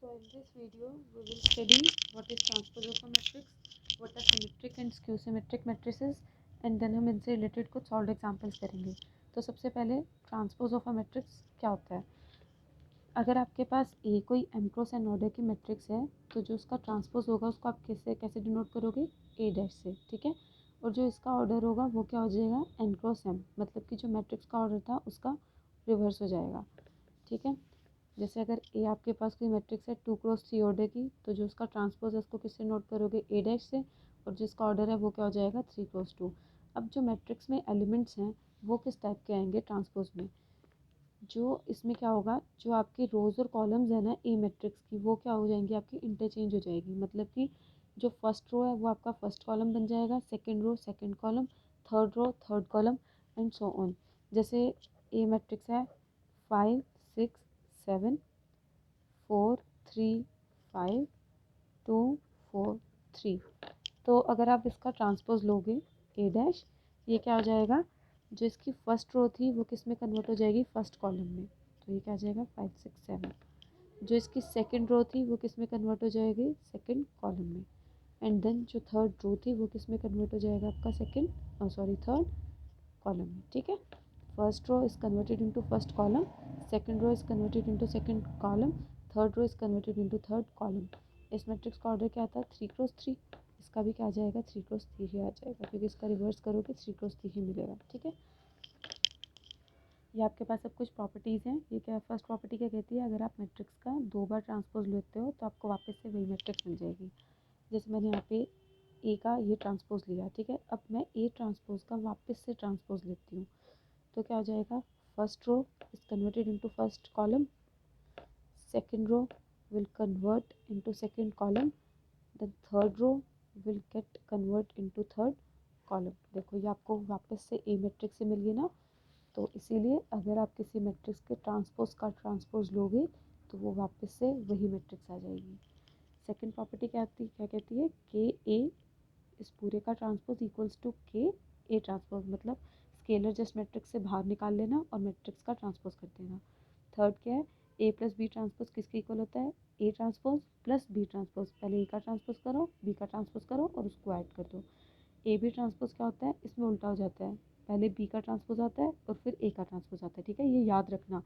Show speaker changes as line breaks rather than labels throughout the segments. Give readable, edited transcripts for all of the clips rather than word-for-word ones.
So in this video we will study what is transpose of a matrix, what are symmetric and skew symmetric matrices, and then हम इनसे related कुछ solve examples करेंगे। तो सबसे पहले transpose of a matrix क्या होता है। अगर आपके पास ए कोई एम क्रॉस एन ऑर्डर की मैट्रिक्स है तो जो उसका ट्रांसपोज होगा उसको आप कैसे कैसे डिनोट करोगे, ए डैश से, ठीक है। और जो इसका ऑर्डर होगा वो क्या हो जाएगा, एन क्रॉस एम, मतलब कि जो मैट्रिक्स का ऑर्डर था उसका रिवर्स हो जाएगा, ठीक है। जैसे अगर ए आपके पास कोई मैट्रिक्स है 2x3 ऑर्डर की, तो जो उसका ट्रांसपोज है उसको किससे नोट करोगे, ए डैश से, और जिसका ऑर्डर है वो क्या हो जाएगा 3x2। अब जो मैट्रिक्स में एलिमेंट्स हैं वो किस टाइप के आएंगे ट्रांसपोज में, जो इसमें क्या होगा, जो आपकी रोज़ और कॉलम्स है ना ए मैट्रिक्स की, वो क्या हो जाएंगी, आपकी इंटरचेंज हो जाएगी। मतलब कि जो फर्स्ट रो है वो आपका फर्स्ट कॉलम बन जाएगा, second row second column, third row third column, and so on. जैसे ए मैट्रिक्स है 5 6 7 4 3 5 2 4 3। तो अगर आप इसका ट्रांसपोज लोगे ए डैश, ये क्या हो जाएगा, जो इसकी फर्स्ट रो थी वो किस में कन्वर्ट हो जाएगी, फर्स्ट कॉलम में, तो ये क्या आ जाएगा 5 6 7। जो इसकी सेकंड रो थी वो किस में कन्वर्ट हो जाएगी, सेकंड कॉलम में। एंड देन जो थर्ड रो थी वो किस में कन्वर्ट हो जाएगा, आपका थर्ड कॉलम में, ठीक है। First row is converted into first column, second row is converted into second column, third row is converted into third column. इस मैट्रिक्स का ऑर्डर क्या था 3x3, इसका भी क्या आ जाएगा 3x3 ही आ जाएगा, क्योंकि इसका रिवर्स करोगे 3x3 ही मिलेगा, ठीक है। ये आपके पास अब कुछ प्रॉपर्टीज़ हैं। ये क्या, फर्स्ट प्रॉपर्टी क्या कहती है, अगर आप मैट्रिक्स का 2 बार ट्रांसपोज लेते हो तो आपको वापस से वही मैट्रिक्स मिल जाएगी। जैसे मैंने यहाँ पे ए का ये ट्रांसपोज लिया, ठीक है। अब मैं ए ट्रांसपोज का वापस से ट्रांसपोज लेती हूँ, तो क्या हो जाएगा, first row is converted into first column, second row will convert into second column, then third row will get convert into third column. देखो ये आपको वापस से ए मैट्रिक्स से मिल गई ना। तो इसीलिए अगर आप किसी मैट्रिक्स के ट्रांसपोज का ट्रांसपोज लोगे तो वो वापस से वही मैट्रिक्स आ जाएगी। सेकंड प्रॉपर्टी क्या कहती है, के ए इस पूरे का ट्रांसपोज इक्वल्स टू के ए ट्रांसपोज, मतलब स्केलर जस्ट मैट्रिक्स से बाहर निकाल लेना और मैट्रिक्स का ट्रांसपोज कर देना। थर्ड क्या है, ए प्लस बी ट्रांसपोज किसके इक्वल होता है, A transpose plus B transpose. पहले ए का ट्रांसपोज करो, बी का ट्रांसपोज करो और उसको ऐड कर दो। ए बी ट्रांसपोज क्या होता है, इसमें उल्टा हो जाता है, पहले बी का ट्रांसपोज आता है और फिर ए का ट्रांसपोज आता है, ठीक है। ये याद रखना,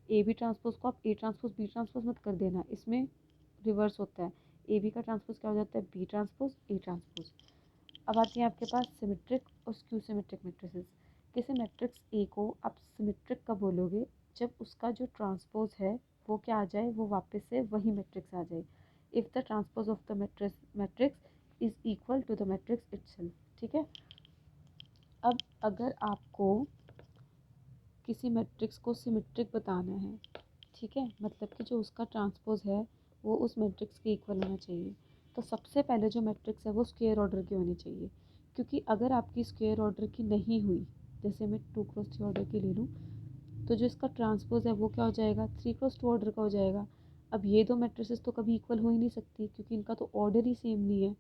ए बी ट्रांसपोज को आप ए ट्रांसपोज बी ट्रांसपोज मत कर देना, इसमें रिवर्स होता है। ए बी का ट्रांसपोज क्या हो जाता है, बी ट्रांसपोज ए ट्रांसपोज। अब आती है आपके पास सिमेट्रिक और स्क्यू सिमेट्रिक मैट्रिसेस। किसी मैट्रिक्स ए को आप सिमेट्रिक कब बोलोगे, जब उसका जो ट्रांसपोज है वो क्या आ जाए, वो वापस से वही मैट्रिक्स आ जाए। If the transpose of the matrix is equal to the matrix itself, ठीक है। अब अगर आपको किसी मैट्रिक्स को सिमेट्रिक बताना है, ठीक है, मतलब कि जो उसका ट्रांसपोज है वो उस मैट्रिक्स के इक्वल होना चाहिए, तो सबसे पहले जो मैट्रिक्स है वो स्क्वायर ऑर्डर की होनी चाहिए। क्योंकि अगर आपकी स्क्वायर ऑर्डर की नहीं हुई, जैसे मैं 2x3 ऑर्डर की ले लूँ, तो जो इसका ट्रांसपोज है वो क्या हो जाएगा, 3x2 ऑर्डर का हो जाएगा। अब ये दो मैट्रिसेस तो कभी इक्वल हो ही नहीं सकती, क्योंकि इनका तो ऑर्डर ही सेम नहीं है।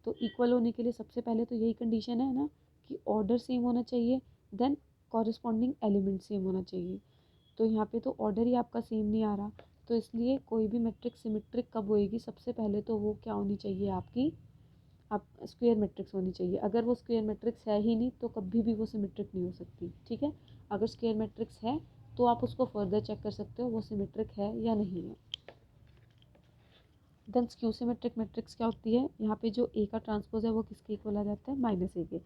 तो इक्वल होने के लिए सबसे पहले तो यही कंडीशन है ना, कि ऑर्डर सेम होना चाहिए, देन कॉरस्पॉन्डिंग एलिमेंट सेम होना चाहिए। तो यहाँ पे तो ऑर्डर ही आपका सेम नहीं आ रहा, तो इसलिए कोई भी मैट्रिक्स सिमेट्रिक कब होएगी, सबसे पहले तो वो क्या होनी चाहिए आपकी, आप स्क्वायर मैट्रिक्स होनी चाहिए। अगर वो स्क्वायर मैट्रिक्स है ही नहीं तो कभी भी वो सिमेट्रिक नहीं हो सकती, ठीक है। अगर स्क्वायर मैट्रिक्स है तो आप उसको फर्दर चेक कर सकते हो वो सिमेट्रिक है या नहीं है। देन स्क्यू सिमेट्रिक मैट्रिक्स क्या होती है, यहाँ पे जो ए का ट्रांसपोज है वो किसके इक्वल आ जाता है, -a के।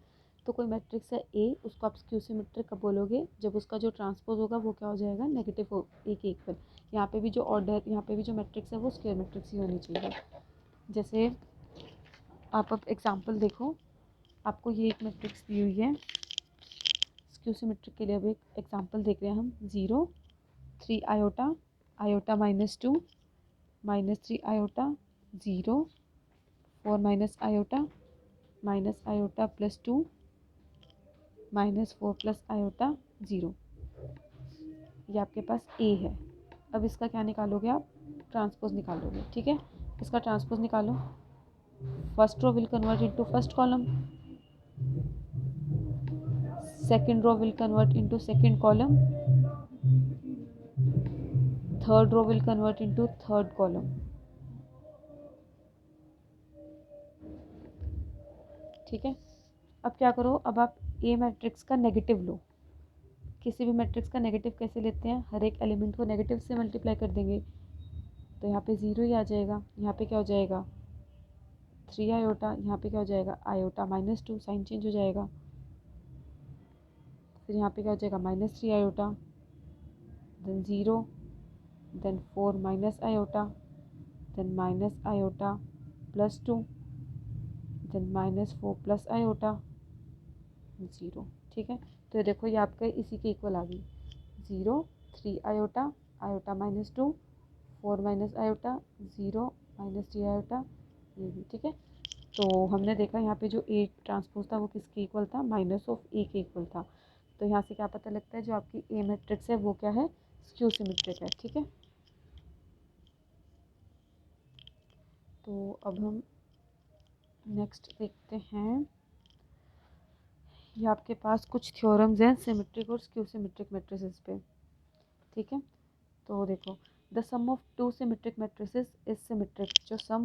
तो कोई मैट्रिक्स है ए, उसको आप स्क्यू सिमेट्रिक कब बोलोगे, जब उसका जो ट्रांसपोज होगा वो क्या हो जाएगा, नेगेटिव ए के इक्वल। यहाँ पे भी जो ऑर्डर, यहाँ पे भी जो मैट्रिक्स है वो स्क्वायर मैट्रिक्स ही होनी चाहिए। जैसे आप अब एग्जाम्पल देखो, आपको ये एक मैट्रिक्स दी हुई है स्क्यू सिमेट्रिक के लिए। अब एक एग्जाम्पल देख रहे हैं हम, 0 3 iota, iota -2, -3 iota, 0 4 minus iota, +2, -4 plus iota 0। ये आपके पास ए है। अब इसका क्या निकालोगे आप, ट्रांसपोज निकालोगे, ठीक है। इसका ट्रांसपोज निकालो, first row will convert into first column, second row will convert into second column, third row will convert into third column. ठीक है। अब क्या करो, अब आप ए मैट्रिक्स का नेगेटिव लो। किसी भी मैट्रिक्स का नेगेटिव कैसे लेते हैं, हर एक एलिमेंट को नेगेटिव से मल्टीप्लाई कर देंगे, तो यहाँ पे 0 ही आ जाएगा। यहाँ पे क्या हो जाएगा 3 आयोटा, यहाँ पे क्या हो जाएगा आयोटा -2, साइन चेंज हो जाएगा। फिर यहाँ पे क्या हो जाएगा -3 iota, then 0, then 4 minus iota, then minus iota +2, then -4 plus iota 0। ठीक है, तो ये देखो ये आपका इसी के इक्वल आ गई। 0 3 iota, iota -2, 4 minus iota 0 -3 iota, ये भी। ठीक है, तो हमने देखा यहाँ पे जो ए ट्रांसपोज था वो किसके इक्वल था, -ए के इक्वल था। तो यहाँ से क्या पता लगता है जो आपकी ए मैट्रिक्स है वो क्या है, स्क्यू सिमेट्रिक है। ठीक है, तो अब हम नेक्स्ट देखते हैं। ये आपके पास कुछ थ्योरम्स हैं सिमेट्रिक और स्क्यू सिमेट्रिक मैट्रिसेस पे। ठीक है, तो देखो the sum of two symmetric matrices is symmetric, जो सम